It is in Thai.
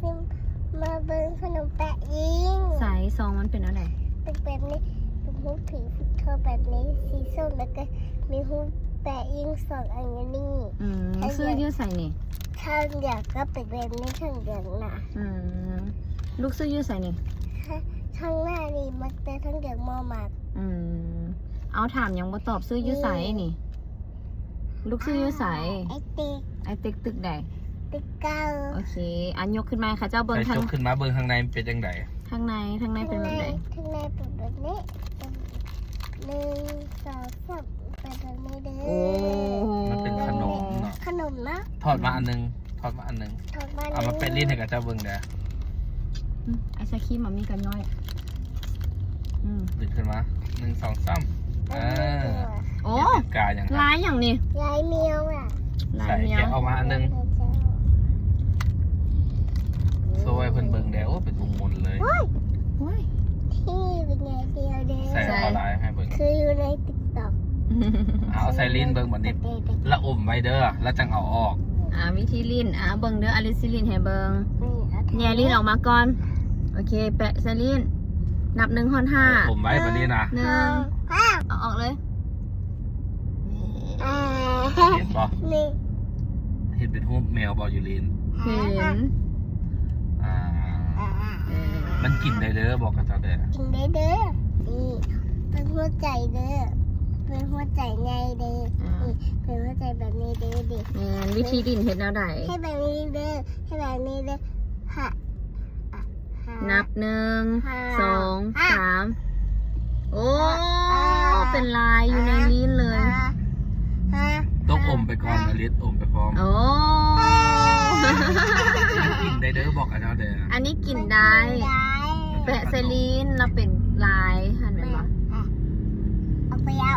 ซิมาเบิ่งขนมแปะยิง สายซองมันเป็นอะไร เป็นแบบนี้เป็นหูผีฟุตเทอร์แบบนี้สีส้มแล้วก็มีหูแปะยิงสองอันนี้ ซื้อยืดใส่นี่ ข้างเดียวก็เป็นแบบนี้ข้างเดียวนะ ลูกซื้อยืดใส่นี่ ข้างหน้านี่มันเป็นข้างเดียวมอมาก เอาถามยังบ่ตอบซื้อยืดใส่นี่ลูกซื้อยืดใส่ ไอติ๊ก ไอติ๊กตึกใด ติ๊กเก้า โอเคอันยกขึ้นมาค่ะเจ้าเบิ้ง ใส่ ทาง จกขึ้นมาเบิ่งข้างในเป็นจังได ทางในเป็นแบบไหน ข้างในเป็นแบบนี้หนึ่งสองสามเป็นแบบนี้เด้ โอ้ มันเป็นขนมเนาะ ขนมนะ ทอดมาอันนึง ถอดมา เอามาเป็นลิ้นให้กับเจ้าเบิ่งเด้อ ไอศครีมมันมีกันย่อยดึงขึ้นมา1 2 3โอ้ กาอย่าง ลายอย่างนี้ ยายเมียวอ่ะ ลาย ใส่ เมีย แกะ ว ออกมาอันนึงโซ่ให้เพิ่นเบิ่งเด้อโอ้เป็นวงมนเลย โอ้ย ที่เป็นไงเดียวเด้ ใส่ออนไลน์ให้เบิ่ง คืออยู่ในติ๊กต็อก เอาใส่ลิ้นเบิ่งบัดนี้ละอมไว้เด้อแล้วจังเอาออก วิธีลิ้นเบิ้งเด้ออลิซิลิ้นให้เบิ้ง นี่ แย่ลิ้นออกมาก่อนโอเคแปะใส่ลิ้นนับ1 5 อมไว้บัดนี้นะ 1เอาออกเลย เห็นบ่ นี่ เห็นเป็นรูปแมวบ่อยู่ลิ้น เห็น มันกินได้เด้อบอกกับเจ้าเด้อ กินได้เด้อนี่เป็นหัวใจเด้อเป็นหัวใจไงเด้อนี่เป็นหัวใจแบบนี้เด้อดิ วิธีลิ้นเห็นแนวใด ให้แบบนี้เด้อให้แบบนี้เด้อฮะ นับ1 2 3โอ้เป็นลายอยู่ในลิ้นเลย ต้องอมไปก่อนอลิสอมไปพร้อม โอ้ มันกินได้เด้อบอกกับเจ้าเด้อ อันนี้กินได้ แปะใส่ลิ้นแล้วเป็นลายหันไปบ่ เอาไปเอา